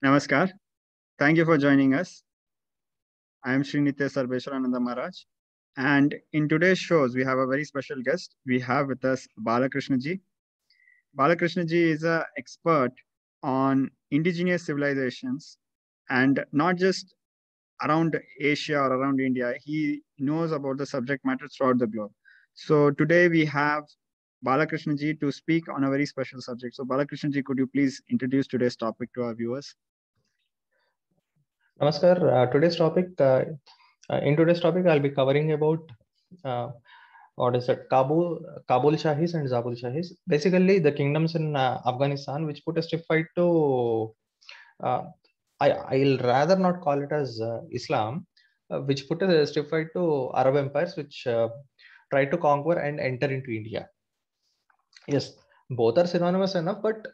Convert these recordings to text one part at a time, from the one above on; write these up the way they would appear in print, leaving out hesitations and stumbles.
Namaskar. Thank you for joining us. I am Srinitya Sarveshwarananda Maharaj. And in today's shows, we have a very special guest. We have with us Balakrishna ji. Balakrishna ji is an expert on indigenous civilizations and not just around Asia or around India. He knows about the subject matter throughout the globe. So today we have Balakrishna ji to speak on a very special subject. So Balakrishna ji, could you please introduce today's topic to our viewers? Namaskar. In today's topic, I'll be covering about what is it? Kabul Shahis and Zabul Shahis. Basically, the kingdoms in Afghanistan, which put a stiff fight to. I'll rather not call it as Islam, which put a stiff fight to Arab empires, which tried to conquer and enter into India. Yes, both are synonymous enough, but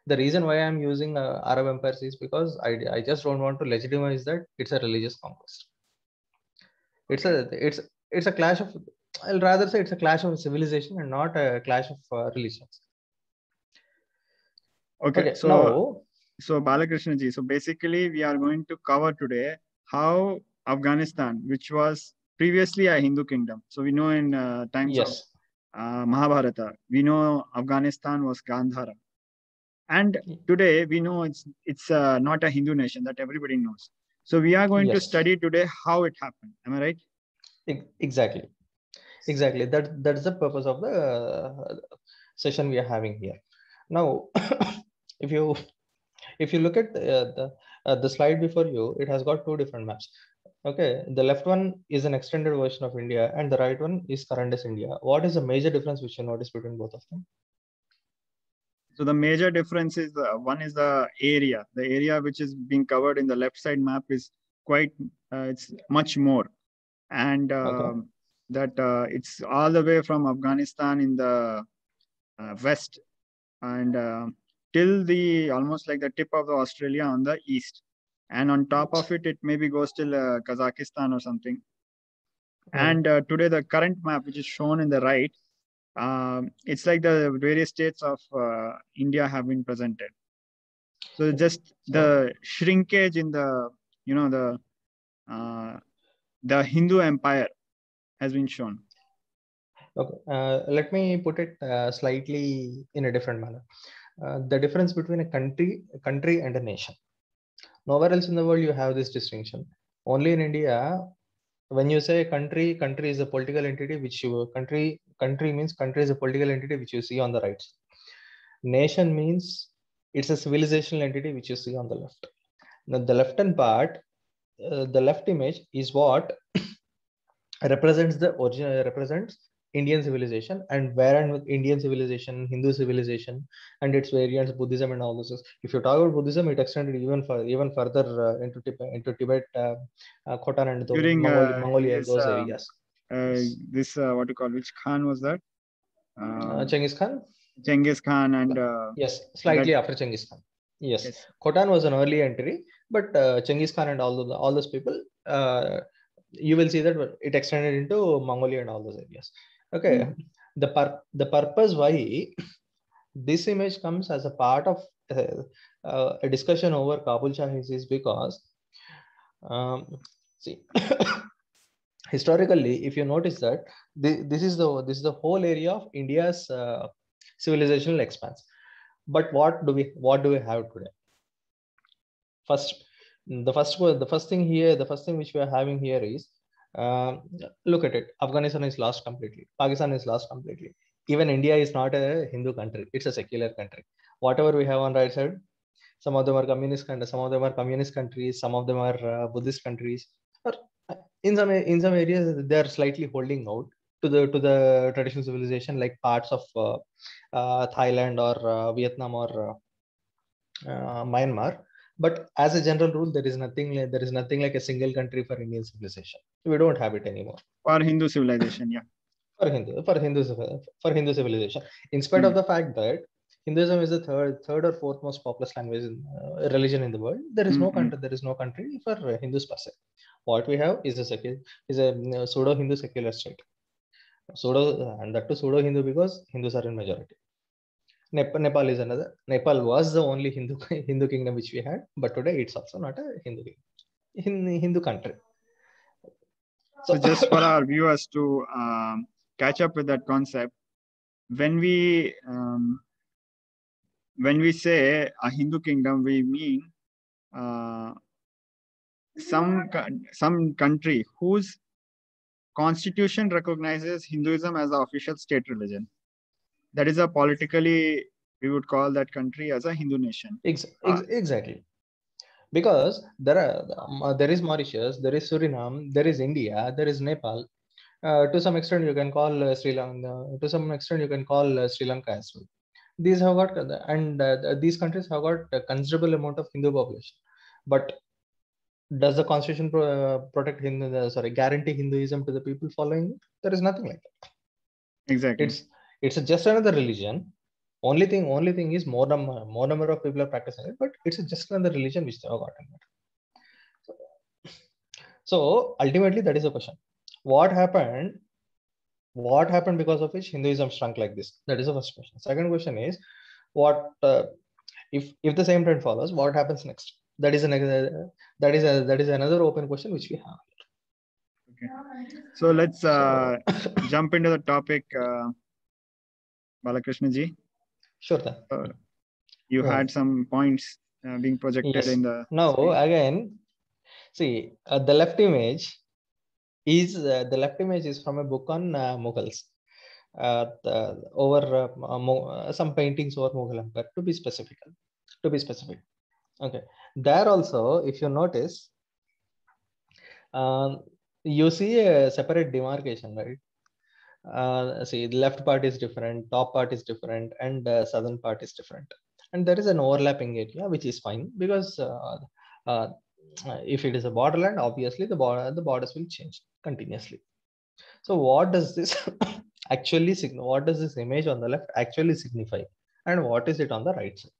the reason why I'm using Arab empires is because I just don't want to legitimize that it's a religious conquest. It's a clash of, I'll rather say it's a clash of civilization and not a clash of religions. Okay, so Balakrishna ji, so basically we are going to cover today how Afghanistan, which was previously a Hindu kingdom. So we know in times of Mahabharata, we know Afghanistan was Gandhara. And today we know it's not a Hindu nation, that everybody knows. So we are going to study today how it happened. Am I right? Exactly. That's the purpose of the session we are having here. Now, if you look at the slide before you, it has got two different maps. Okay, the left one is an extended version of India, and the right one is current as India. What is the major difference which you notice between both of them? So the major difference is one is the area which is being covered in the left side map is quite it's much more, and that it's all the way from Afghanistan in the west and till the almost like the tip of the Australia on the east, and on top of it maybe goes till Kazakhstan or something. And today the current map which is shown in the right, it's like the various states of India have been presented. So just the shrinkage in the the Hindu empire has been shown. Okay, let me put it slightly in a different manner. The difference between a country and a nation. Nowhere else in the world you have this distinction. Only in India, when you say country is a political entity which you country means country is a political entity which you see on the right. Nation means it's a civilizational entity which you see on the left. Now the left hand part, the left image is what represents Indian civilization, and wherein Indian civilization, Hindu civilization, and its variants, Buddhism, and all this. If you talk about Buddhism, it extended even further into Tibet, Khotan, and during Mongolia, those areas. This what you call, which Khan was that? Genghis Khan. Genghis Khan and yes, slightly after Genghis Khan. Yes, Khotan was an early entry, but Genghis Khan and all those people, you will see that it extended into Mongolia and all those areas. Okay, the purpose why this image comes as a part of a discussion over Kabul Shahis is because see historically, if you notice that this is the whole area of India's civilizational expanse. But what do we have today? The first thing which we are having here is look at it. Afghanistan is lost completely. Pakistan is lost completely. Even India is not a Hindu country. It's a secular country. Whatever we have on right side, some of them are communist countries, some of them are communist countries, some of them are Buddhist countries. Or in some areas, they are slightly holding out to the traditional civilization, like parts of Thailand or Vietnam or Myanmar. But as a general rule, there is nothing like a single country for Indian civilization. We don't have it anymore. For Hindu civilization, yeah. For Hindu civilization, in spite of the fact that Hinduism is the third or fourth most populous language religion in the world, there is no country. There is no country for Hindus per se. What we have is a pseudo Hindu secular state. And that too pseudo Hindu because Hindus are in majority. Nepal is another. Nepal was the only Hindu kingdom which we had, but today it's also not a Hindu kingdom, in Hindu country. So just for our viewers to catch up with that concept, when we say a Hindu kingdom, we mean some country whose constitution recognizes Hinduism as the official state religion. That is a politically, we would call that country as a Hindu nation. Exactly. Because there is Mauritius, there is Suriname, there is India, there is Nepal. To some extent, you can call Sri Lanka. To some extent, you can call Sri Lanka as well. These have got, and these countries have got a considerable amount of Hindu population. But does the constitution protect guarantee Hinduism to the people following it? There is nothing like that. Exactly. It's just another religion. Only thing is more number of people are practicing it, but it's just another religion which they have gotten it. So ultimately, that is the question. What happened because of which Hinduism shrunk like this? That is the first question. Second question is, what if the same trend follows, what happens next? That is another open question which we have. Okay. So let's jump into the topic, Balakrishna ji. Sure. Then. You had some points being projected in the screen. Again, see, the left image is from a book on Mughals. Over some paintings over Mughal Empire, to be specific. Okay. There also, if you notice, you see a separate demarcation, right? See, the left part is different, top part is different, and southern part is different. And there is an overlapping area, which is fine, because if it is a borderland, obviously the borders will change continuously. So what does this actually signify? What does this image on the left actually signify? And what is it on the right side?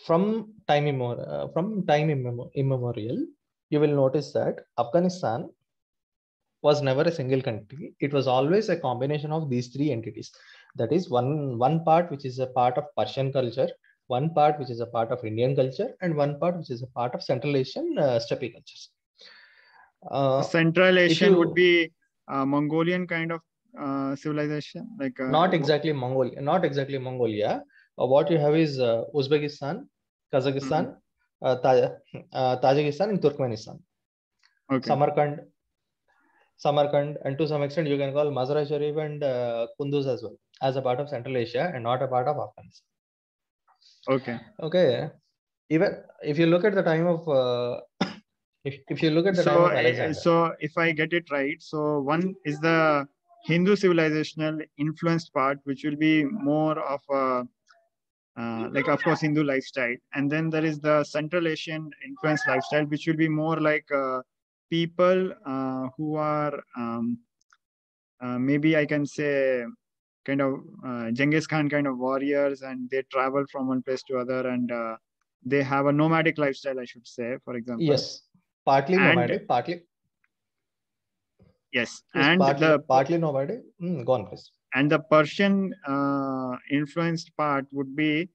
From time immemorial, you will notice that Afghanistan was never a single country. It was always a combination of these three entities. That is one part which is a part of Persian culture, one part which is a part of Indian culture, and one part which is a part of Central Asian steppe cultures. Central Asian would be Mongolian kind of civilization, like not exactly Mongolia. What you have is Uzbekistan, Kazakhstan, Tajikistan, and Turkmenistan. Okay. Samarkand, and to some extent you can call Mazar-e Sharif and Kunduz as well as a part of Central Asia and not a part of Afghanistan. Okay. Even if you look at the time of if you look at the time of Alexander. So if I get it right, so one is the Hindu civilizational influenced part, which will be more of a like, of course, Hindu lifestyle, and then there is the Central Asian influenced lifestyle, which will be more like people who are maybe I can say kind of Genghis Khan kind of warriors, and they travel from one place to other, and they have a nomadic lifestyle, I should say, for example. Yes, partly nomadic, partly. Yes, and partly nomadic. Go on, please. And the Persian influenced part would be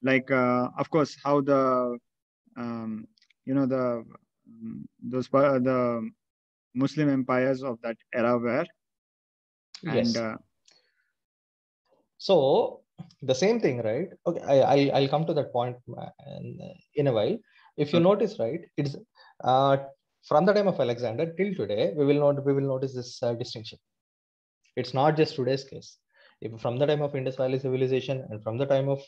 like, of course, how the the Muslim empires of that era were. Yes. And so the same thing, right? Okay, I'll come to that point in a while. If you notice, right, it's from the time of Alexander till today, we will notice this distinction. It's not just today's case. If from the time of Indus Valley civilization and from the time of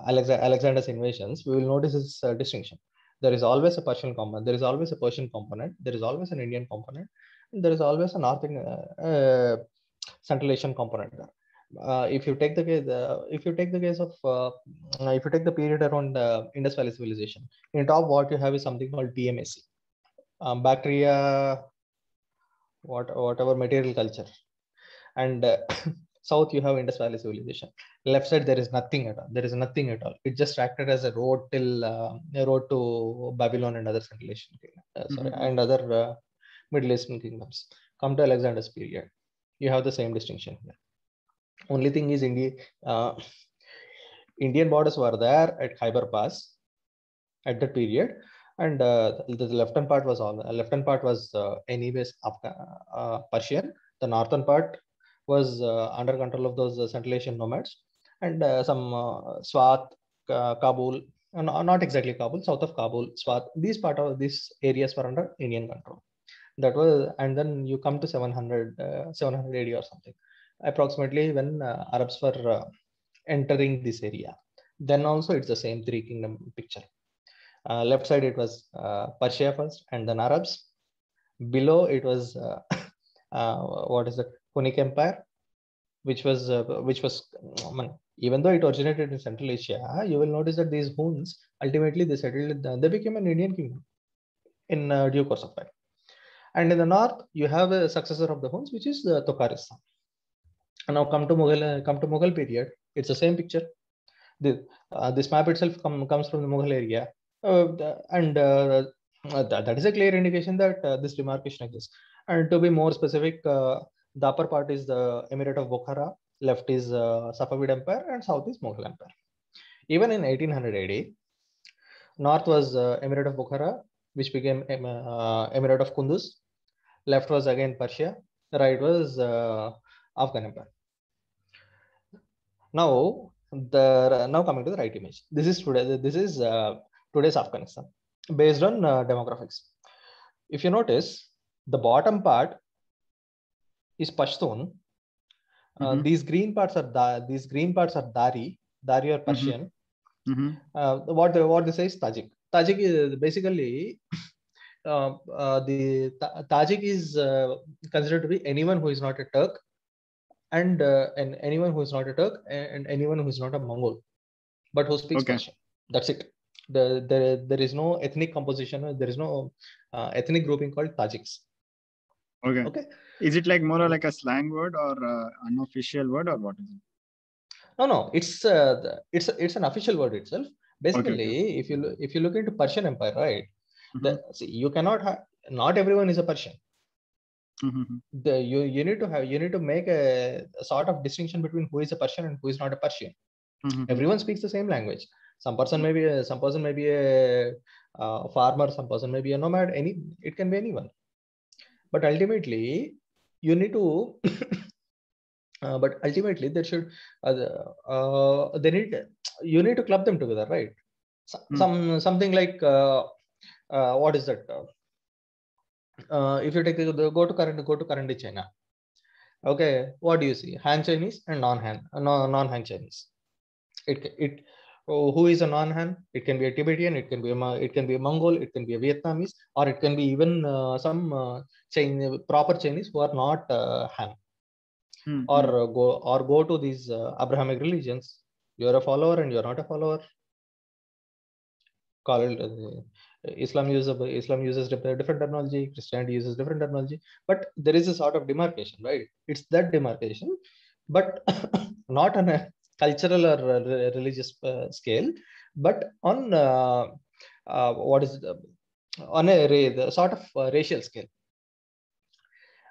Alexander's invasions, we will notice this distinction. There is always a Persian component. There is always a Persian component. There is always an Indian component. And there is always a Central Asian component there. If you take the case of if you take the period around Indus Valley civilization, in top what you have is something called TMAC, bacteria, whatever material culture, and south you have Indus Valley civilization. Left side there is nothing at all. It just acted as a road till a road to Babylon and other Central Asian and other Middle Eastern kingdoms. Come to Alexander's period, you have the same distinction here. Only thing is Indian borders were there at Khyber Pass at that period, and the left-hand part was anyways Persian. The northern part was under control of those Central Asian nomads, and some Swat, Kabul, not exactly Kabul, south of Kabul, Swat. These areas were under Indian control. That was, and then you come to 700 AD or something, approximately, when Arabs were entering this area. Then also it's the same three kingdom picture. Left side it was Persia first, and then Arabs. Below it was what is it, Punic Empire, which was even though it originated in Central Asia, you will notice that these Huns ultimately they settled, they became an Indian kingdom in due course of time. And in the north, you have a successor of the Huns, which is Tokaristan. And now come to Mughal period. It's the same picture. This map itself comes from the Mughal area, and that is a clear indication that this demarcation exists. And to be more specific, the upper part is the Emirate of Bukhara, left is Safavid Empire, and south is Mughal Empire. Even in 1800 AD, north was Emirate of Bukhara, which became Emirate of Kunduz. Left was again Persia. Right was Afghan Empire. Now coming to the right image. This is today's Afghanistan based on demographics. If you notice, the bottom part is Pashtun. These green parts are Dari or Persian. What they say is Tajik. Tajik is basically the Tajik is considered to be anyone who is not a Turk, and anyone who is not a Turk, and anyone who is not a Mongol, but who speaks Persian. That's it. There is no ethnic composition. There is no ethnic grouping called Tajiks. Okay. Is it like more like a slang word or unofficial word, or what is it? No. It's an official word itself. Basically, if you look into Persian Empire, right? See, you cannot have. Not everyone is a Persian. You need to make a sort of distinction between who is a Persian and who is not a Persian. Everyone speaks the same language. Some person may be a farmer. Some person may be a nomad. It can be anyone. But ultimately, you need to. There should. You need to club them together, right? Something like what is that? If you go to current China, okay, what do you see? Han Chinese and non-Han Chinese. Who is a non-Han? It can be a Tibetan, it can be a Mongol, it can be a Vietnamese, or it can be even some proper Chinese who are not Han. Or go to these Abrahamic religions. You're a follower and you're not a follower. Islam uses different terminology, Christianity uses different terminology, but there is a sort of demarcation, right? It's that demarcation, but not on a cultural or religious scale, but on on a sort of racial scale.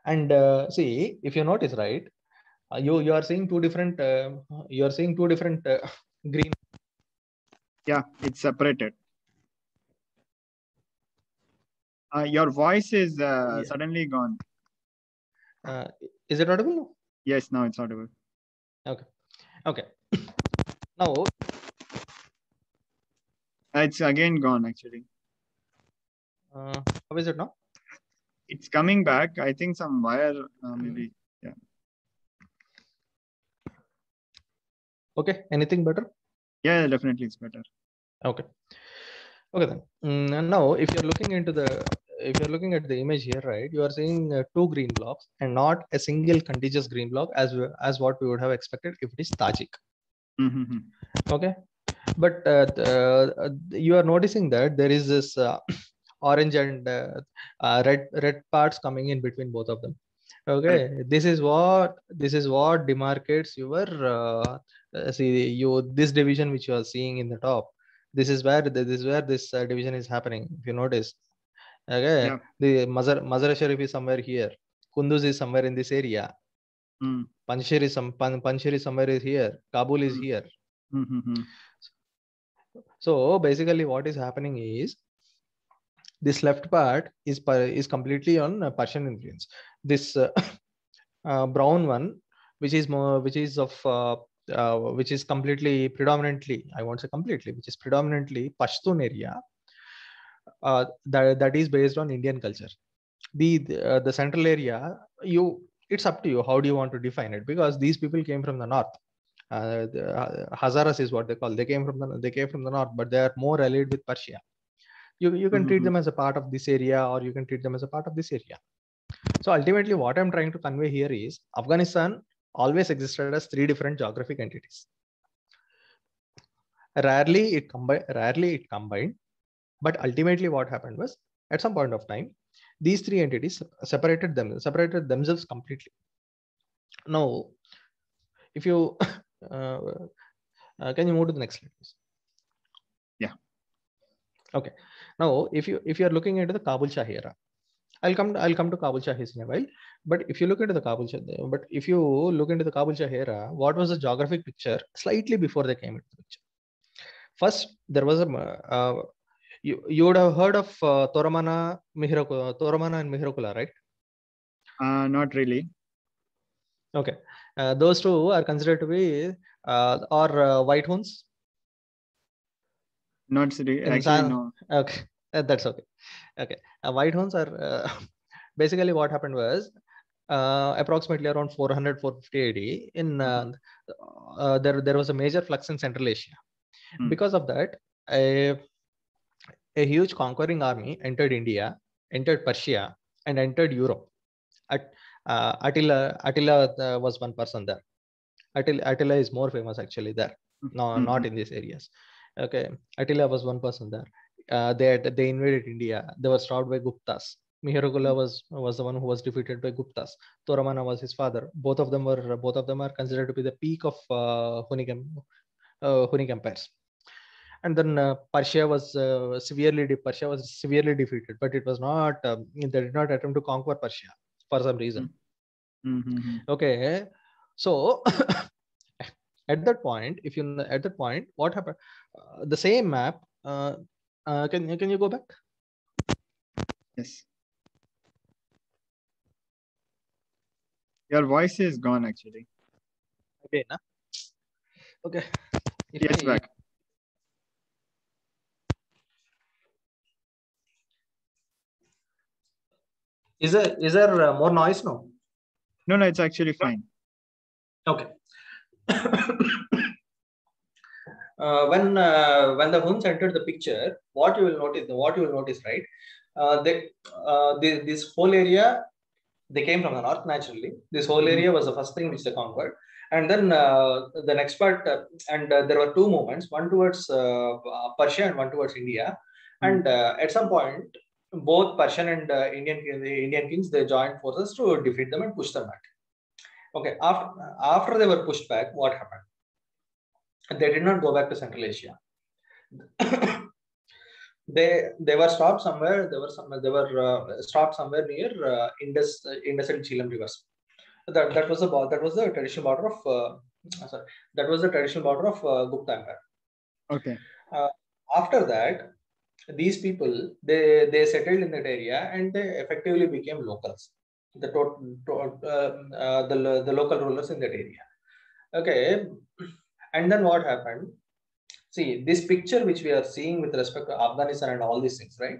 And see, if you notice, right, you are seeing two different green. Yeah, it's separated. Your voice is suddenly gone. Is it audible? Yes, now it's audible. Okay. Now it's again gone, actually. How is it now? It's coming back. I think some wire maybe. Yeah. Okay. Anything better? Yeah, definitely it's better. Okay then. And now if you're looking at the image here, right, you are seeing two green blocks and not a single contiguous green block as what we would have expected if it is Tajik. Okay, but you are noticing that there is this orange and red parts coming in between both of them. Okay, this is what demarcates your this division which you are seeing in the top. This is where this division is happening. If you notice, okay, the Mazar Sharif is somewhere here. Kunduz is somewhere in this area. Panjshir is somewhere is here. Kabul is here. So basically, what is happening is this left part is completely on Persian influence. This brown one, which is completely predominantly, I won't say completely, which is predominantly Pashtun area. That is based on Indian culture. The central area, it's up to you how do you want to define it, because these people came from the north. Hazaras is what they call. They came from the north, but they are more allied with Persia. You can treat them as a part of this area, or you can treat them as a part of this area. So ultimately, what I'm trying to convey here is Afghanistan always existed as three different geographic entities. Rarely it combined, but ultimately what happened was, at some point of time, these three entities separated themselves completely. Now, if you can you move to the next slide, please? Yeah. Okay. Now, if you are looking into the Kabul Shah era, I'll come to Kabul Shah in a while. But if you look into the Kabul Shah era, what was the geographic picture slightly before they came into the picture? First, there was a you would have heard of Toramana and Mihrakula, right? Not really. Okay. Those two are considered to be white hoons. Not actually, no. Okay, that's okay. Okay, white hoons are basically what happened was approximately around 400-450 AD. In there was a major flux in Central Asia. Because of that, a huge conquering army entered India, entered Persia, and entered Europe. Attila was one person there. Attila is more famous actually there. No, not in these areas. Okay, Attila was one person there. They invaded India. They were stopped by Guptas. Mihrakula was the one who was defeated by Guptas. Toramana was his father. Both of them are considered to be the peak of Hunnic empires. And then Persia was severely defeated, but it was not. They did not attempt to conquer Persia for some reason. Okay, so at that point, what happened? The same map. Can you go back? Yes. Your voice is gone actually. Okay, na? Okay. Yes, back. Is there more noise now? No, it's actually fine. Okay. When the Huns entered the picture, what you will notice, right? This whole area, they came from the north naturally. This whole area was the first thing which they conquered, and then the next part, there were two movements: one towards Persia and one towards India. And at some point, both Persian and Indian kings, they joined forces to defeat them and push them back. Okay, after they were pushed back, what happened? They did not go back to Central Asia. They were stopped somewhere. They were stopped somewhere near Indus and Jhelum rivers. That was the traditional border of that was the traditional border of Gupta Empire. Okay. After that, these people they settled in that area and they effectively became locals. The local rulers in that area. Okay, and then what happened? See, this picture which we are seeing with respect to Afghanistan and all these things, right?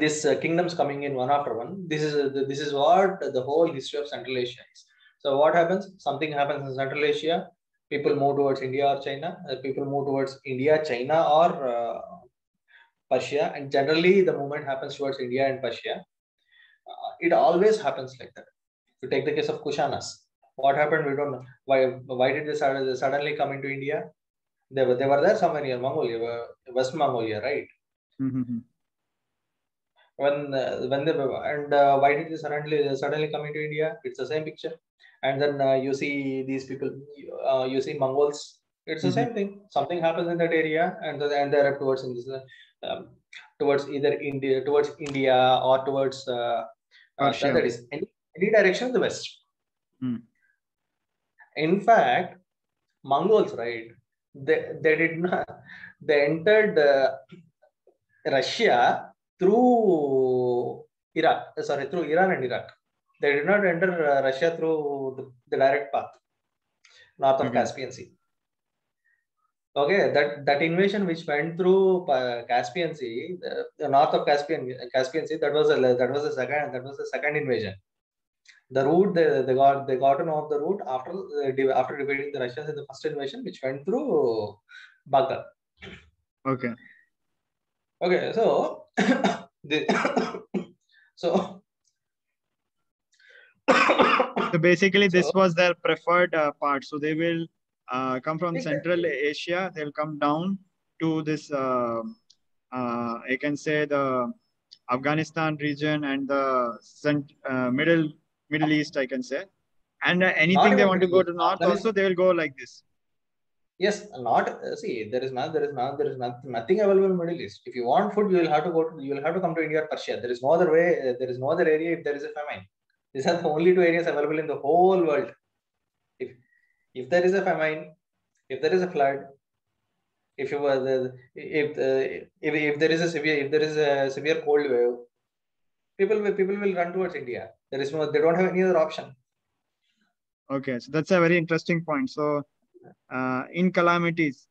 This kingdoms coming in one after one. This is what the whole history of Central Asia is. So what happens? Something happens in Central Asia. People move towards India or China. People move towards India, China, or Persia. And generally, the movement happens towards India and Persia. It always happens like that. If you take the case of Kushanas, what happened? We don't know. Why did they suddenly come into India? They were there somewhere near Mongolia, West Mongolia, right? When they and why did they suddenly come into India? It's the same picture. And then you see these people, you see Mongols. It's the same thing. Something happens in that area, and they're up towards either India or towards Persia. That is any direction in the west. Hmm. In fact, Mongols, right? They did not. They entered Russia through Iraq. Sorry, through Iran and Iraq. They did not enter Russia through the direct path north of Okay. Caspian Sea. Okay, that invasion which went through Caspian Sea, the north of Caspian Sea, that was the second invasion. The route they got to know of the route after defeating the Russians in the first invasion, which went through Baghdad. Okay. Okay, so so So basically, this was their preferred part. So they will come from Central exactly. Asia. They'll come down to this. I can say the Afghanistan region and the Middle East. I can say, and Not anything they even want to Middle go East. to north, also Afghanistan. they will go like this. Yes, not see. There is nothing available in Middle East. If you want food, you will have to you will have to come to India or Persia. There is no other way. There is no other area if there is a famine. These are the only two areas available in the whole world. If if there is a famine, if there is a flood, if you were the if there is a severe cold wave, people will run towards India. There is no. They don't have any other option. Okay, so that's a very interesting point. So in calamities,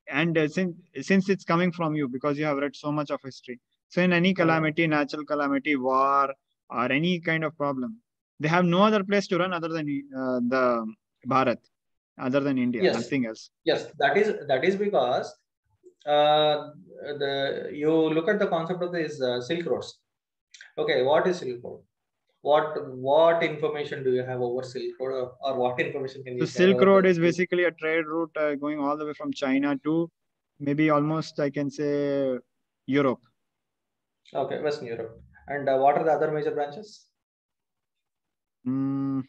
and since it's coming from you because you have read so much of history, so in any calamity, natural calamity, war, or any kind of problem, they have no other place to run other than the Bharat, other than India, Yes, nothing else. yes. That is because you look at the concept of these Silk Roads. Okay, what is Silk Road? What information do you have over Silk Road, or what information can So you share Silk over Road the is basically a trade route going all the way from China to maybe almost I can say Europe. Okay, Western Europe. And what are the other major branches? Mm,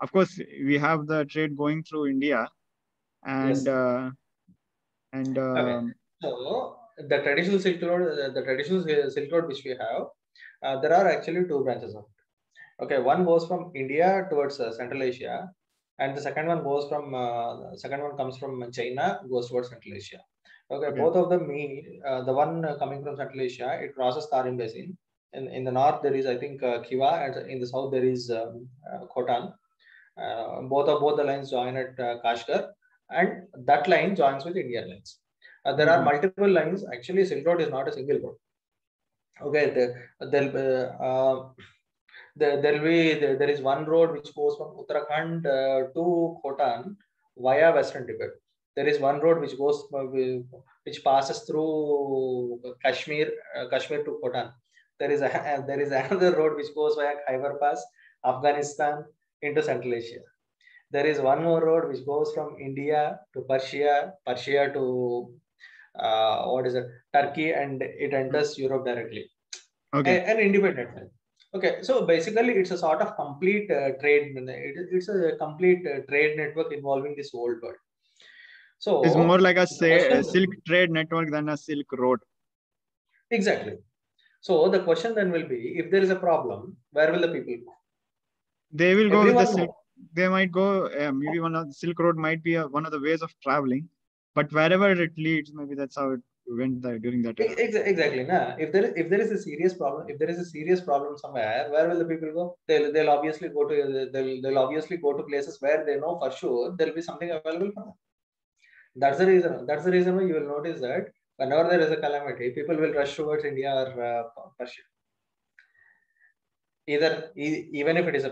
of course, we have the trade going through India, and Yes. and Okay. So the traditional Silk Road which we have, there are actually two branches of it. Okay, one goes from India towards Central Asia, and the second one comes from China, goes towards Central Asia. Okay, okay, both of them meet. The one coming from Central Asia, it crosses Tarim Basin. In the north there is I think Khiva, and in the south there is Khotan. Both the lines join at Kashgar, and that line joins with Indian lines. There are okay, multiple lines. Actually, Silk Road is not a single road. Okay, there is one road which goes from Uttarakhand to Khotan via Western Tibet. There is one road which passes through Kashmir to Khotan. There is another road which goes via Khyber Pass, Afghanistan into Central Asia. There is one more road which goes from India to Persia to what is it, Turkey, and it enters Europe directly. okay. An independent line. Okay, so basically it's a sort of complete trade. It's a complete trade network involving this whole world. It's more So like a the question, silk trade network than a silk road. exactly. So the question then will be, if there is a problem, where will the people go? They will go with the Everyone silk. knows. They might go. Maybe one of the Silk Road might be one of the ways of traveling, but wherever it leads, maybe that's how it went during that era. Exactly. Nah. If there is a serious problem, if there is a serious problem somewhere, where will the people go? They'll obviously go to they'll obviously go to places where they know for sure there'll be something available for them. That's the reason. That's the reason why you will notice that whenever there is a calamity, people will rush towards India or Persia. Even if it is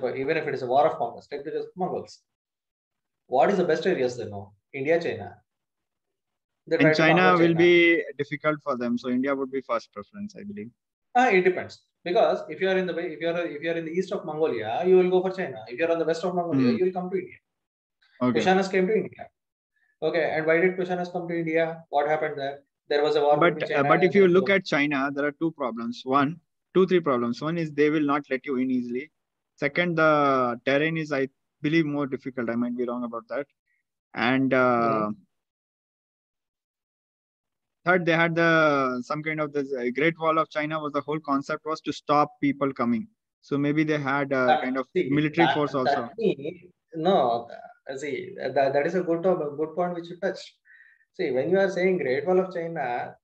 a war of conquest, take the Mongols. What is the best areas they know? India, China. They And try to conquer China will China. be difficult for them, so India would be first preference, I believe. It depends, because if you are in the if you are in the east of Mongolia, you will go for China. If you are on the west of Mongolia, you will come to India. Okay. Kushanas came to India. Okay, and why did Kushanas come to India? What happened there? There was a war between China But if and you look at China, there are two problems. Three problems. One is they will not let you in easily. Second, the terrain is, I believe, more difficult. I might be wrong about that. And third, they had some kind of this Great Wall of China was the whole concept was to stop people coming. So maybe they had a That, kind of see, military force also. no, see, that is a good point which you touched. See, when you are saying Great Wall of China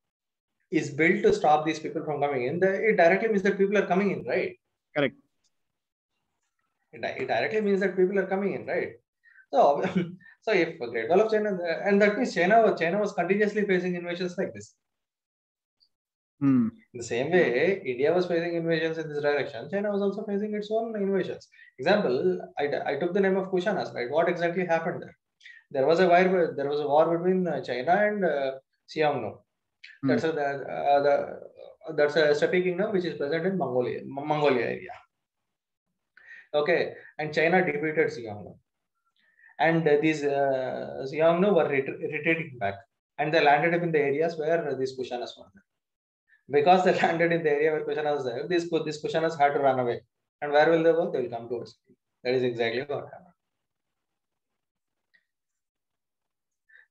is built to stop these people from coming in, it directly means that people are coming in, right? Correct. It directly means that people are coming in, right? So, so if Great Wall of China, and that means China was continuously facing invasions like this. Hmm. In the same way, India was facing invasions in this direction. China was also facing its own invasions. Example, I took the name of Kushanas, right? What exactly happened there? There was a war between China and Xiongnu. Hmm. That's a steppe kingdom which is present in Mongolia area. Okay, and China defeated Xiongnu, and these Xiongnu were retreating back, and they landed up in the areas where these Kushanas were there. Because they landed in the area where Kushanas was there, these Kushanas had to run away. And where will they go? They will come to us. That is exactly what happened.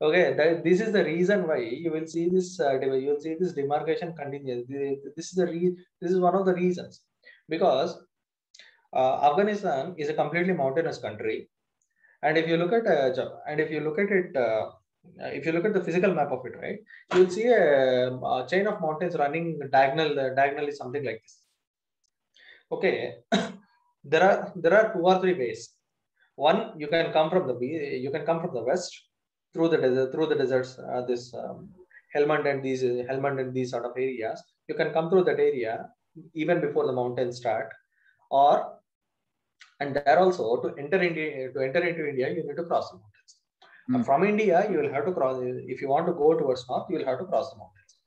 Okay, this is the reason why you will see this. You will see this demarcation continues. This is one of the reasons, because Afghanistan is a completely mountainous country, and if you look at if you look at the physical map of it, right, you will see a chain of mountains running diagonally, something like this. Okay, there are 2 or 3 ways. One, you can come from the west through the deserts. This Helmand and these sort of areas. You can come through that area even before the mountains start, or and there also to enter into India, you need to cross the mountains. From India, you will have to cross. If you want to go towards north, you will have to cross the mountains.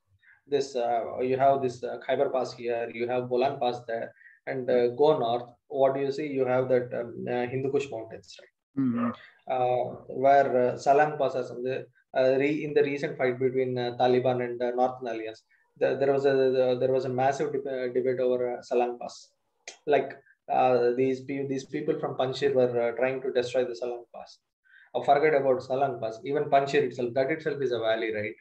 You have this Khyber Pass here. You have Bolan Pass there, and go north. What do you see? You have that Hindu Kush Mountains, right? Where Salang Pass is in the recent fight between Taliban and Northern Alliance. There was a massive debate over Salang Pass. Like these people from Panjshir were trying to destroy the Salang Pass. Forget about Salang Pass. Even Panjshir itself, that itself is a valley, right?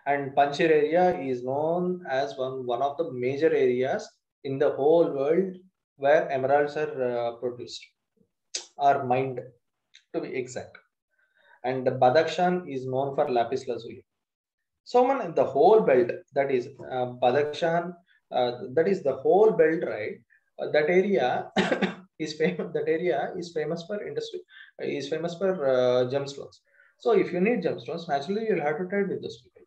And Panjshir area is known as one of the major areas in the whole world where emeralds are produced or mined, to be exact. And the Badakhshan is known for lapis lazuli. So the whole belt, that is Badakhshan, that is the whole belt, right? That area is famous. That area is famous for industry. Is famous for gemstones. So if you need gemstones, naturally you'll have to trade with those people.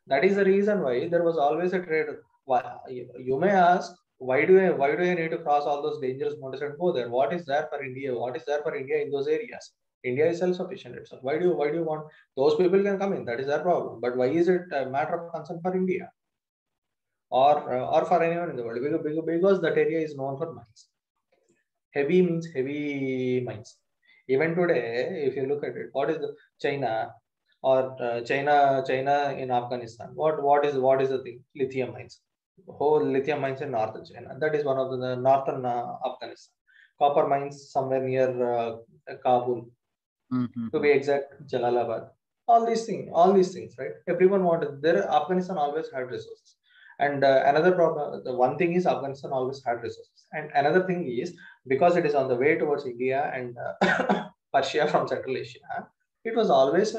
That is the reason why there was always a trade. Why, you may ask, why do I need to cross all those dangerous mountains and go there? What is there for India? What is there for India in those areas? India is self-sufficient itself. Why do you want those people can come in? That is their problem. But why is it a matter of concern for India or for anyone in the world? Because that area is known for mines. Heavy means heavy mines. Even today, if you look at it, what is the China or China in Afghanistan? What is the thing? Lithium mines. Whole lithium mines in northern China. That is one of the northern Afghanistan. Copper mines somewhere near Kabul. To be exact, Jalalabad. All these things, right? Everyone wanted. There, Afghanistan always had resources. And another problem, the one thing is Afghanistan always had resources. And another thing is, because it is on the way towards India and Persia from Central Asia, it was always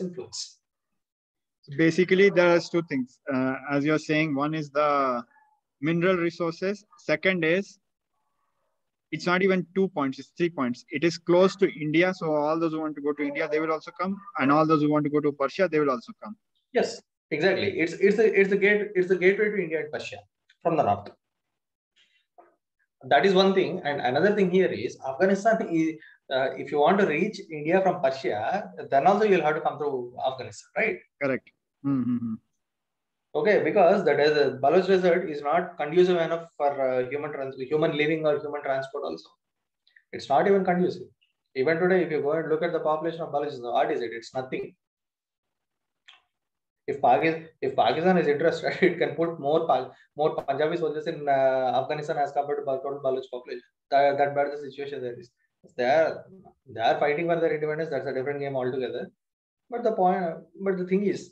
in flux. Basically, there are 2 things. As you're saying, one is the mineral resources. Second is, it's not even 2 points, it's 3 points. It is close to India. So all those who want to go to India, they will also come. And all those who want to go to Persia, they will also come. Yes, exactly. It's the gateway to India and Persia from the north. That is one thing. And another thing here is Afghanistan is, if you want to reach India from Persia, then also you'll have to come through Afghanistan, right? Correct. Okay, because the Baloch Desert is not conducive enough for human living or human transport also. It's not even conducive. Even today, if you go and look at the population of Baloch, what is it? It's nothing. If Pakistan is interested, it can put more Punjabi soldiers in Afghanistan as compared to total Baloch population. That bad the situation there is. They are fighting for their independence. That's a different game altogether. But the thing is,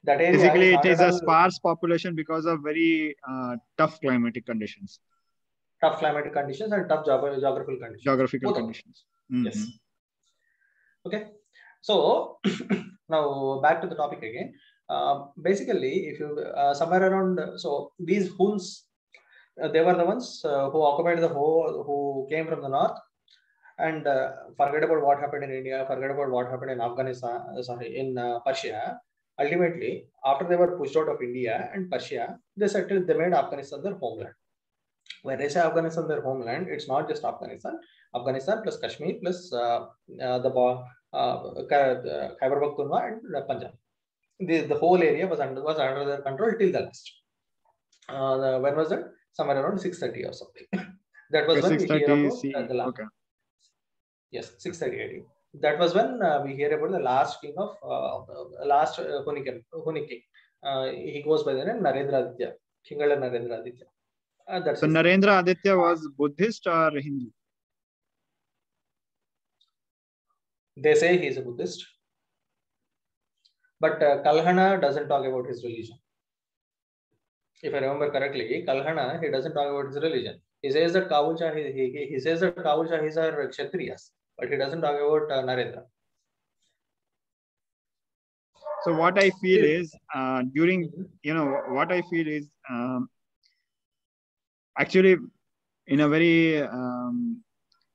That area Basically, is it not is at a all sparse population because of very tough climatic conditions, tough climatic conditions and tough geographical conditions. geographical Both of them. conditions. Mm-hmm. Yes. Okay. So now back to the topic again. Basically, if you somewhere around, so these Huns, they were the ones who occupied the whole, who came from the north, and forget about what happened in India, forget about what happened in Afghanistan, in Persia. Ultimately, after they were pushed out of India and Persia, they settled, they made Afghanistan their homeland. When I say Afghanistan their homeland, it's not just Afghanistan. Afghanistan plus Kashmir plus the Khyber Pakhtunkhwa and Punjab. The whole area was under their control till the last. When was it? Somewhere around 630 or something. That was when we hear 630 about CE. the last. Okay. Yes, 630 AD. That was when we hear about the last king of last Huni king. He goes by the name Narendra Aditya, Kingala Narendra Aditya. That's So his name. Narendra Aditya was Buddhist or Hindu? They say he is a Buddhist, but Kalhana doesn't talk about his religion. If I remember correctly, Kalhana, he doesn't talk about his religion. He says that Kabul Shah, he says that Kabul Shahis are Kshatriyas, but he doesn't talk about Narendra. So what I feel is during, what I feel is actually in a very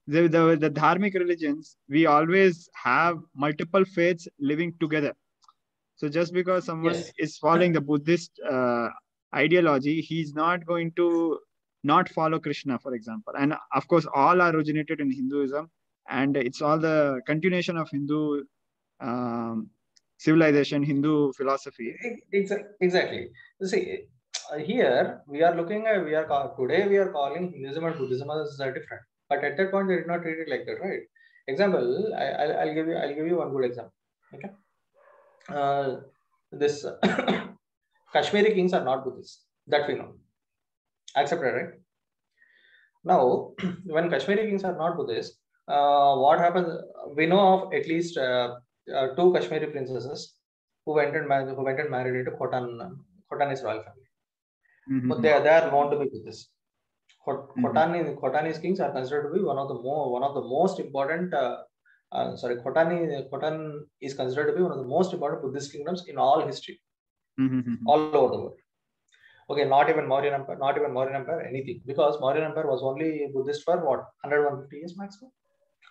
the dharmic religions, we always have multiple faiths living together. So just because someone is following the Buddhist ideology, he's not going to not follow Krishna, for example. And of course, all are originated in Hinduism, and it's all the continuation of Hindu civilization, Hindu philosophy. Exactly. See, here we are looking at, today we are calling Hinduism and Buddhism as different, but at that point they did not treat it like that, right? Example, I'll give you one good example. Okay, this Kashmiri kings are not Buddhists, that we know, accepted, right? Now, when Kashmiri kings are not Buddhists, what happens? We know of at least two Kashmiri princesses who went and married into Khotanese royal family. Mm-hmm. But they are known to be Buddhists. Khotanese kings are considered to be one of the most important. Khotan is considered to be one of the most important Buddhist kingdoms in all history, all over the world. Okay, not even Mauryan Empire, anything, because Mauryan Empire was only Buddhist for what, 150 years maximum.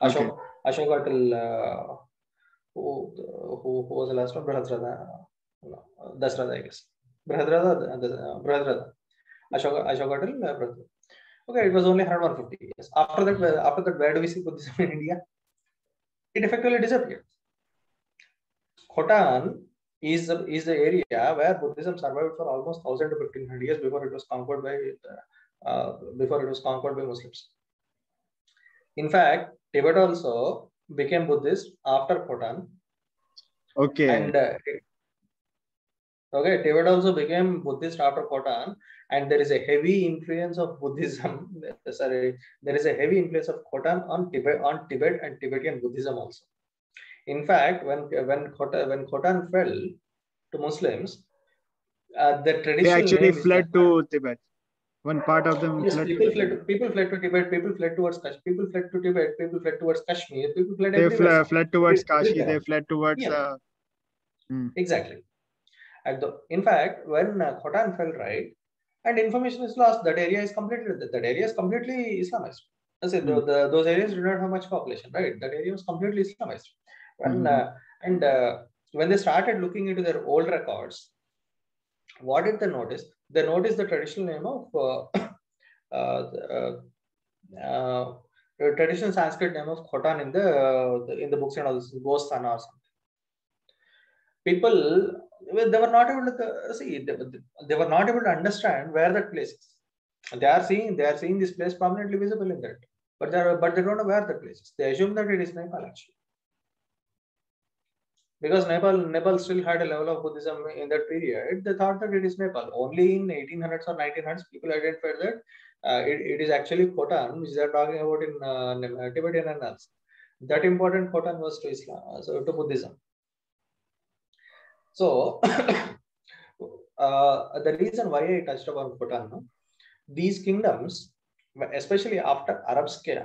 Ashoka till who was the last one? Dasratha, I guess. Brihadratha. Ashoka till Brihadratha. Okay, it was only 150 years. After that, where do we see Buddhism in India? It effectively disappeared. Khotan is the area where Buddhism survived for almost 1,000 to 1,500 years before it was conquered by Muslims. In fact, Tibet also became Buddhist after Khotan. Okay. And Tibet also became Buddhist after Khotan, and there is a heavy influence of Buddhism. There is a heavy influence of Khotan on Tibet and Tibetan Buddhism also. In fact, when Khotan fell to Muslims, the traditional they actually name fled to Tibet. One part of them fled people fled to Tibet. People fled towards Kashmir. People fled to Tibet. People fled towards Kashmir. People fled everywhere. Fled towards Kashi. They fled towards. Exactly. In fact, when Khotan fell, right, and information is lost, that area is completely Islamized. I said those areas do not have much population, right? That area was completely Islamized. When they started looking into their old records, what did they notice? They noticed the traditional name of the traditional Sanskrit name of Khotan in the books and all this, Gosthana or something. People, they were not able to see. They were not able to understand where that place is. They are seeing this place prominently visible in that, but they don't know where that place is. They assume that it is Nepal actually, because Nepal still had a level of Buddhism in that period. They thought that it is Nepal. Only in 1800s or 1900s, people identified that it is actually Khotan, which they are talking about in Tibetan annals. That important Khotan was to Islam, so to Buddhism. So The reason why I touched upon Bhutan, these kingdoms, especially after Arabs came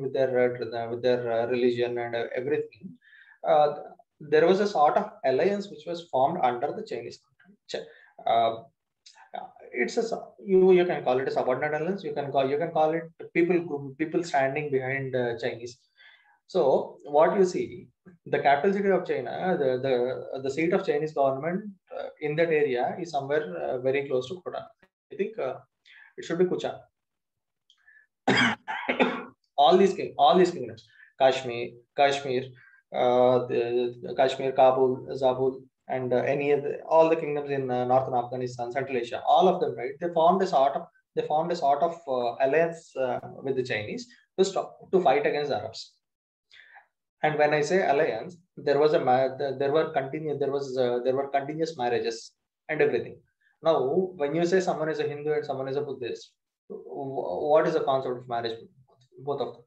with their religion and everything, there was a sort of alliance which was formed under the Chinese country. It's a you can call it a subordinate alliance. You can call it people standing behind Chinese. So what you see, the capital city of China, the seat of Chinese government in that area is somewhere very close to Bhutan. I think it should be Kucha. all these kingdoms, Kashmir, Kashmir, Kabul, Zabul, and all the kingdoms in northern Afghanistan, Central Asia, all of them, right? They formed a sort of alliance with the Chinese to fight against the Arabs. And when I say alliance, there were continuous marriages and everything. Now, when you say someone is a Hindu and someone is a Buddhist, what is the concept of marriage? Both of them.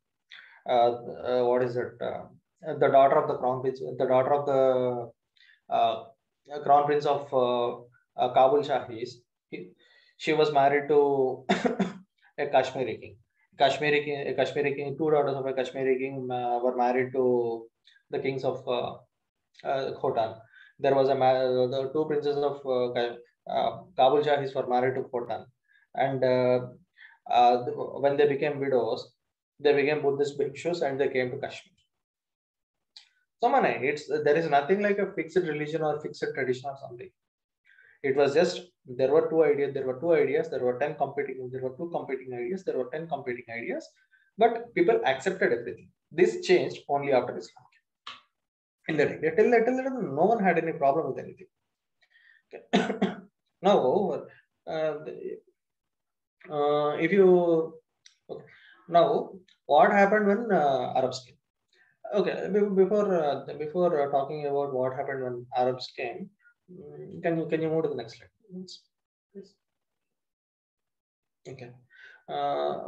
What is it? The daughter of the crown prince, crown prince of Kabul Shahis, she was married to a Kashmiri king. Kashmiri king, two daughters of a Kashmiri king were married to the kings of Khotan. There was the two princes of Kabul Shahis were married to Khotan, and when they became widows, they became Buddhist bhikshus and they came to Kashmir. So, there is nothing like a fixed religion or fixed tradition or something. It was just there were two ideas. There were 10 competing. There were 2 competing ideas. There were 10 competing ideas, but people accepted everything. This changed only after Islam. In that area, till no one had any problem with anything. Okay. Now, if you now, what happened when Arabs came? Okay, before talking about what happened when Arabs came, can you move to the next slide, please? Okay.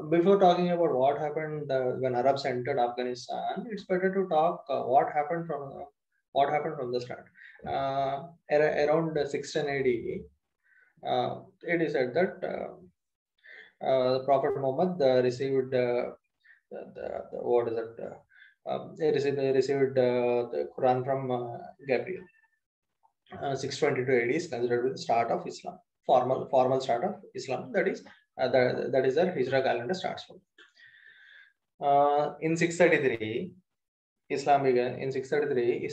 Before talking about what happened when Arabs entered Afghanistan, it's better to talk what happened from the start. Around 16 AD, it is said that Prophet Muhammad received what is it? They received the Quran from Gabriel. 622 AD is considered the start of Islam, formal start of Islam. That is their Hijra calendar starts from. In 633, Islam began. In 633,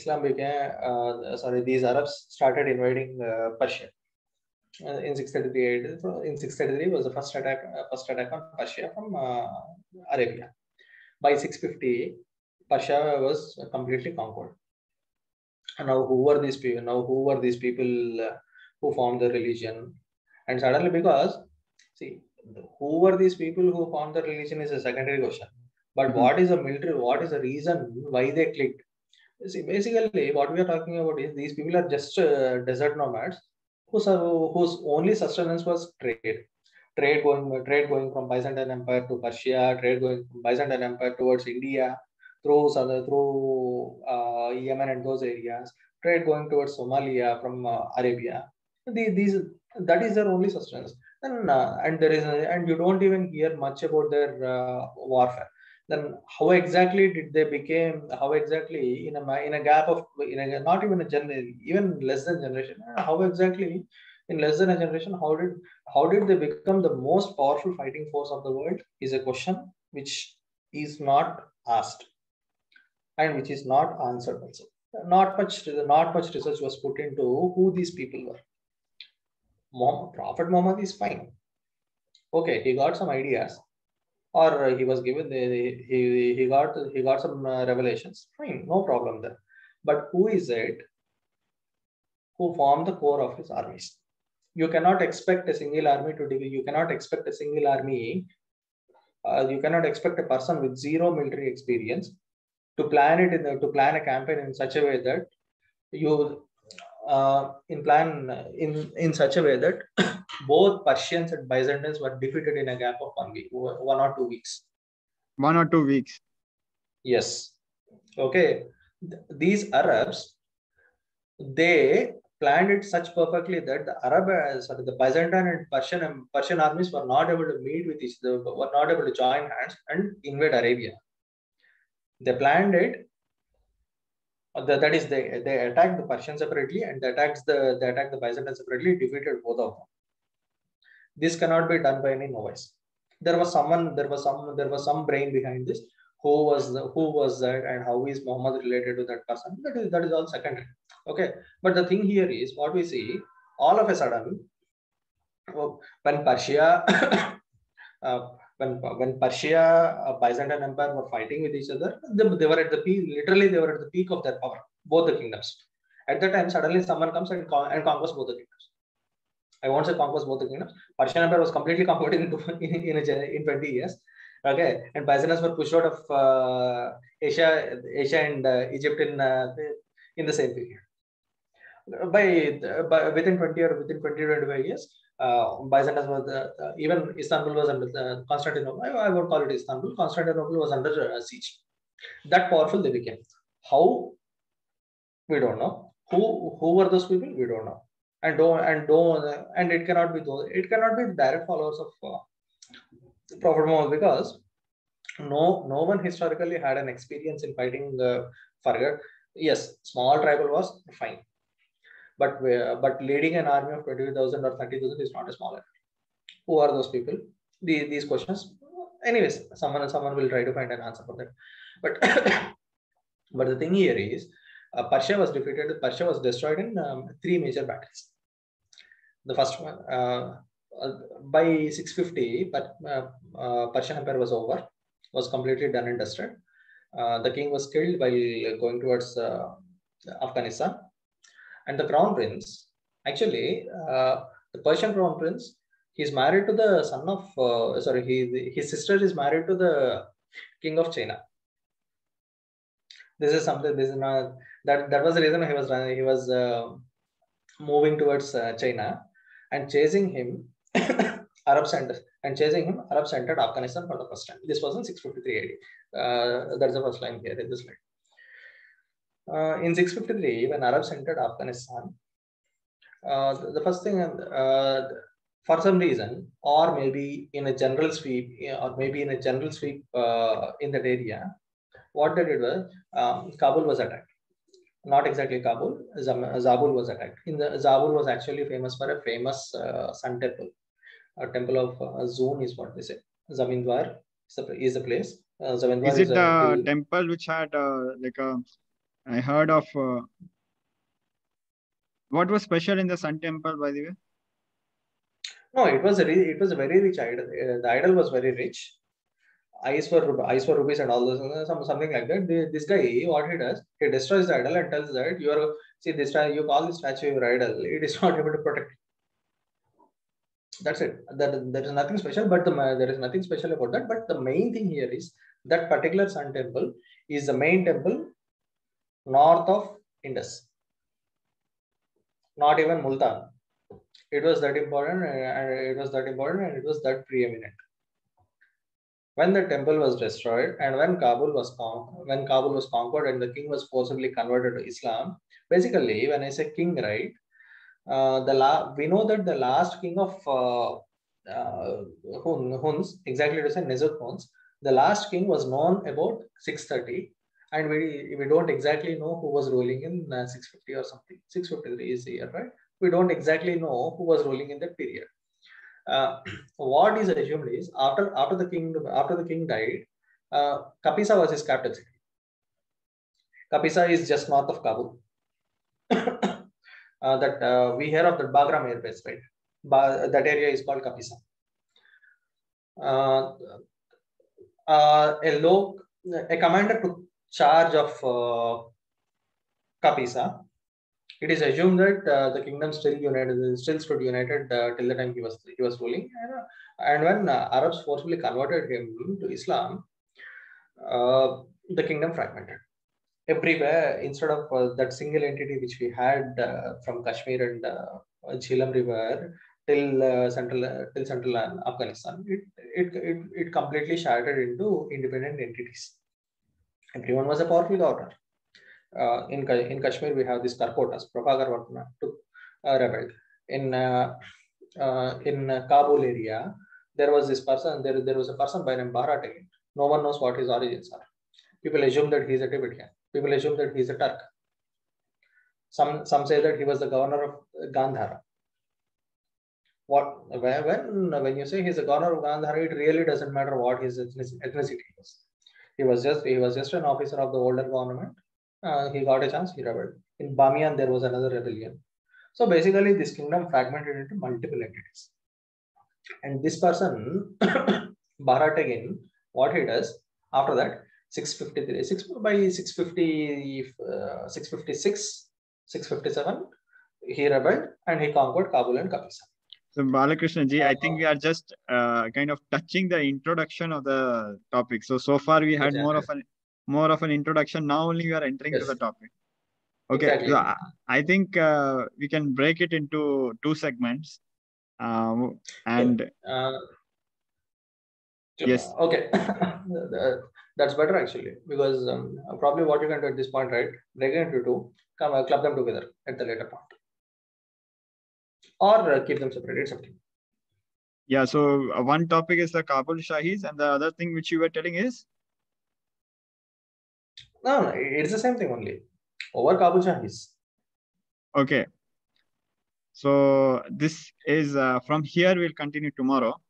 these Arabs started invading Persia. In 633 was the first attack on Persia from Arabia. By 650, Persia was completely conquered. Now, who were these people who formed the religion? And suddenly, because see, who were these people who formed the religion is a secondary question. But what is the military? What is the reason why they clicked? See, basically, what we are talking about is these people are just desert nomads whose only sustenance was trade. Trade going from Byzantine Empire to Persia, trade going from Byzantine Empire towards India, through Yemen and those areas, trade going towards Somalia from Arabia. That is their only sustenance. And you don't even hear much about their warfare. Then how exactly did they became? How exactly in a gap of not even a generation, even less than generation? How exactly in less than a generation? How did they become the most powerful fighting force of the world? Is a question which is not asked and which is not answered also. Not much research was put into who these people were. Prophet Muhammad is fine. Okay, he got some ideas, or he was given he got some revelations. Fine, no problem there. But who is it who formed the core of his armies? You cannot expect a single army you cannot expect a single army. You cannot expect a person with zero military experience to plan a campaign in such a way that in such a way that both Persians and Byzantines were defeated in a gap of 1 week, 1 or 2 weeks. 1 or 2 weeks. Yes. Okay. These Arabs, they planned it such perfectly that the Byzantine and Persian armies were not able to meet with each other, were not able to join hands and invade Arabia. They planned it. That is, they attacked the Persians separately and they attacked the Byzantines separately, defeated both of them. This cannot be done by any novice. There was some brain behind this. Who was that, and how is Muhammad related to that person? That is all secondary. Okay, but the thing here is what we see. All of a sudden, when Persia, when Persia, Byzantine Empire were fighting with each other, they were at the peak. Literally, they were at the peak of their power. Both the kingdoms. At that time, suddenly someone comes and conquers both the kingdoms. I won't say conquers both the kingdoms. Persian Empire was completely conquered in 20 years. Okay, and Byzantines were pushed out of Asia and Egypt in the same period. By within 25 years, Byzantines was even Istanbul was under Constantinople. I would call it Istanbul. Constantinople was under siege. That powerful they became. How? We don't know. Who were those people? We don't know. And it cannot be direct followers of Prophet Muhammad, because no one historically had an experience in fighting Fargad. Yes, small tribal was fine, but leading an army of 20,000 or 30,000 is not a small effort. Who are those people? These questions. Anyways, someone will try to find an answer for that. But but the thing here is, Persia was defeated. Persia was destroyed in 3 major battles. The first one, by 650, Persian Empire was over, was completely done and dusted. The king was killed while going towards Afghanistan, and the crown prince, actually, the Persian crown prince, he's married to the son of, his sister is married to the king of China. This is not, that was the reason he was moving towards China, and chasing him Arabs entered Afghanistan for the first time. This was in 653 AD. That's the first line here in this slide. In 653, when Arabs entered Afghanistan, the first thing, for some reason, or maybe in a general sweep, in that area, what they did was, Kabul was attacked. Not exactly Kabul, Zabul was attacked. Zabul was actually famous for a famous sun temple. A temple of Zoon is what they say. Zamindwar is the place. Zamindwar is it the temple which had I heard of what was special in the Sun Temple, by the way? No, it was a very rich idol. The idol was very rich. Eyes for rupees and all those, something like that. This guy, what he does, he destroys the idol and tells that you call this statue your idol. It is not able to protect. That's it. There is nothing special, but there is nothing special about that. But the main thing here is that particular Sun Temple is the main temple north of Indus. Not even Multan. It was that important, and it was that preeminent. When the temple was destroyed, and when Kabul was conquered, and the king was forcibly converted to Islam, basically, when I say king, right, we know that the last king of Huns, exactly to say Nezut Huns, the last king was known about 630, and we don't exactly know who was ruling in 650 or something. 653 is the year, right? We don't exactly know who was ruling in that period. What is assumed is after the king died, Kapisa was his capital city. Kapisa is just north of Kabul. We hear of the Bagram Air Base, right? That area is called Kapisa. A commander took charge of Kapisa. It is assumed that the kingdom still stood united till the time he was ruling. And when Arabs forcibly converted him to Islam, the kingdom fragmented. Everywhere, instead of that single entity which we had from Kashmir and Jhelum River till central Afghanistan, it completely shattered into independent entities. Everyone was a powerful governor. In Kashmir, we have these Karkotas. Prabhakar Varma rebelled. In Kabul area, there was this person. There was a person by name Bharat. No one knows what his origins are. People assume that he's a Tibetan. People assume that he's a Turk. Some say that he was the governor of Gandhara. When you say he's a governor of Gandhara, it really doesn't matter what his ethnicity is. He was just an officer of the older government. He got a chance. He rebelled. In Bamiyan, there was another rebellion. So basically, this kingdom fragmented into multiple entities. And this person, Bharat again, what he does after that, 653, by 650, 656, 657, he rebelled and he conquered Kabul and Kapisa. So Balakrishna ji, I think we are just kind of touching the introduction of the topic. So far we had more of an introduction. Now only we are entering to the topic. Okay, exactly. So I think we can break it into two segments. Yes. Okay. That's better actually, because probably what you can do at this point, right? Break it into two, club them together at the later point, or keep them separate. It's up to you. Yeah. So one topic is the Kabul Shahis, and the other thing which you were telling is? No, it's the same thing only. Over Kabul Shahis. Okay. So this is from here. We'll continue tomorrow,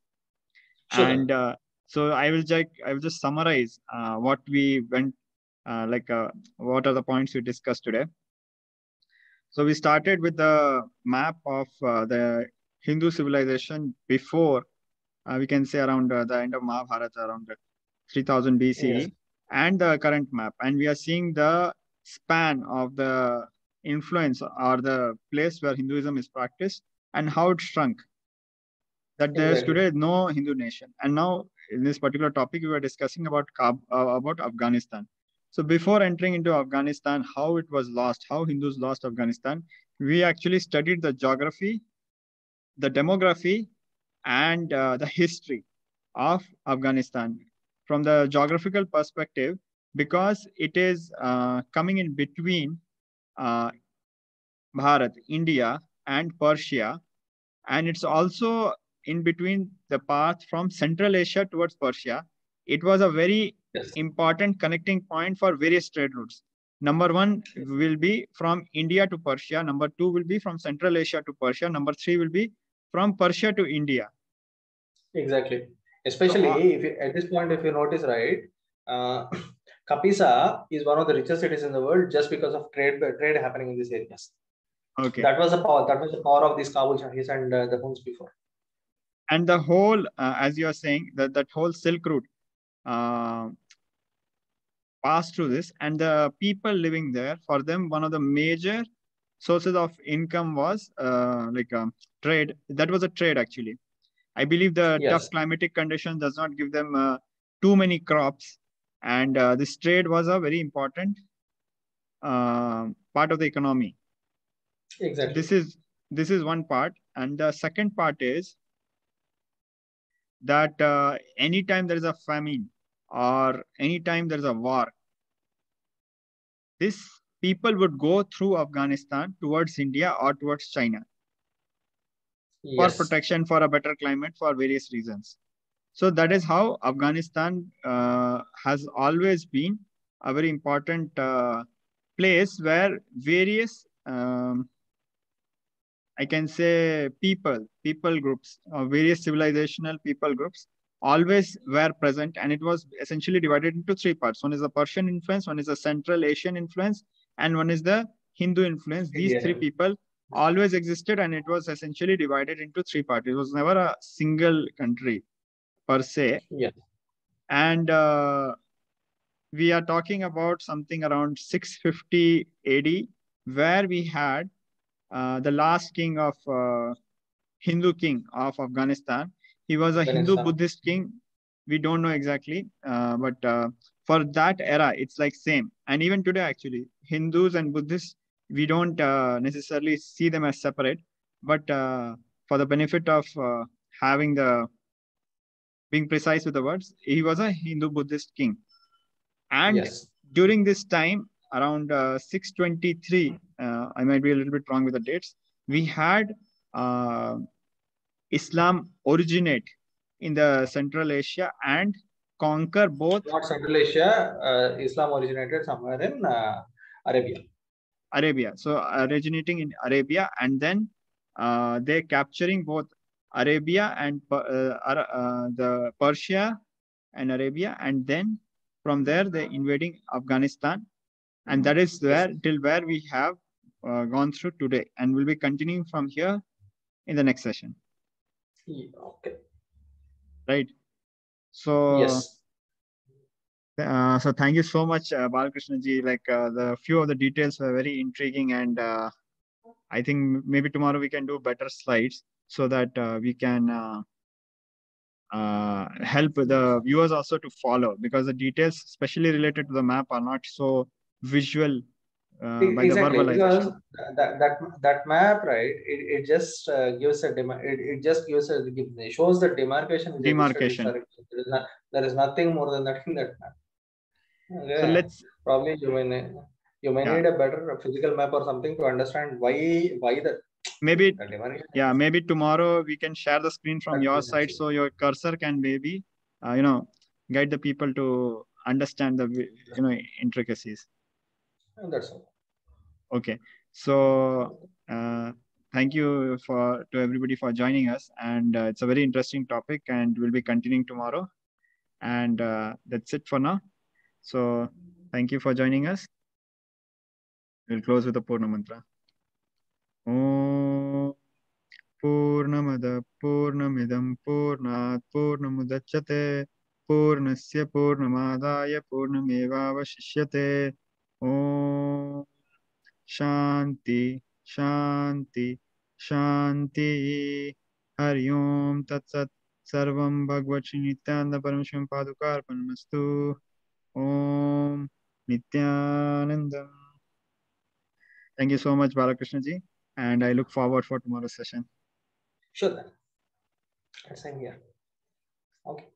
sure. And so I will just summarize what we went what are the points we discussed today. So we started with the map of the Hindu civilization before we can say around the end of Mahabharata, around 3000 BCE, yes. And the current map, and we are seeing the span of the influence or the place where Hinduism is practiced and how it shrunk. That there's today no Hindu nation. And now in this particular topic, we were discussing about Afghanistan. So before entering into Afghanistan, how it was lost, how Hindus lost Afghanistan, we actually studied the geography, the demography, and the history of Afghanistan from the geographical perspective, because it is coming in between Bharat, India, and Persia, and it's also in between the path from Central Asia towards Persia. It was a very important connecting point for various trade routes. Number one will be from India to Persia. Number two will be from Central Asia to Persia. Number three will be from Persia to India. Exactly. Especially at this point, if you notice, right, Kapisa is one of the richest cities in the world just because of trade happening in these areas. Okay. That was the power of these Kabul Shahis and the Huns before. And the whole, as you are saying, that whole Silk Route passed through this, and the people living there, for them, one of the major sources of income was trade. That was a trade actually. I believe the tough climatic conditions does not give them too many crops, and this trade was a very important part of the economy. Exactly. So this is one part, and the second part is that anytime there is a famine or anytime there is a war, this people would go through Afghanistan towards India or towards China for protection, for a better climate, for various reasons. So that is how Afghanistan has always been a very important place where various I can say people groups, various civilizational people groups always were present, and it was essentially divided into three parts. One is the Persian influence, one is the Central Asian influence, and one is the Hindu influence. These three people always existed, and it was essentially divided into three parts. It was never a single country per se. Yeah. And we are talking about something around 650 AD, where we had the last king of Hindu king of Afghanistan. He was a Hindu Buddhist king. We don't know exactly, but for that era, it's like same. And even today, actually, Hindus and Buddhists, we don't necessarily see them as separate. But for the benefit of being precise with the words, he was a Hindu Buddhist king. And during this time, around 623, I might be a little bit wrong with the dates, we had Islam originate in the Central Asia and conquer both. Not Central Asia. Islam originated somewhere in Arabia. Arabia. So originating in Arabia, and then they capturing both Arabia and the Persia and Arabia, and then from there they invading Afghanistan, and that is where till where we have gone through today, and we'll be continuing from here in the next session. Okay. Right. So yes. So thank you so much, Balakrishna ji. Like the few of the details were very intriguing, and I think maybe tomorrow we can do better slides so that we can help the viewers also to follow, because the details, especially related to the map, are not so visual by the Exactly, because verbalization. that map, right? It just gives a it just gives a it shows the demarcation which existed Demarcation. historically. There is nothing more than that in that map. Okay. So let's probably you may need a better physical map or something to understand why the maybe demarcation. Yeah, maybe tomorrow we can share the screen from your side, so your cursor can maybe guide the people to understand the intricacies. That's all. Okay, so thank you to everybody for joining us, and it's a very interesting topic, and we'll be continuing tomorrow, and that's it for now. So thank you for joining us. We'll close with the Purna mantra. Om Purnamada Purnamidam Purnat Purnamudachyate Purnasya Purnamadaya Purnamevavashishyate. Om Shanti Shanti Shanti. Hari Om Tat Sat. Sarvam Bhagavad Nityananda Parameshwaram Padukarpanamastu. Om Nityanandam. Thank you so much, Balakrishna ji, and I look forward for tomorrow's session. Sure then. Same here. Okay.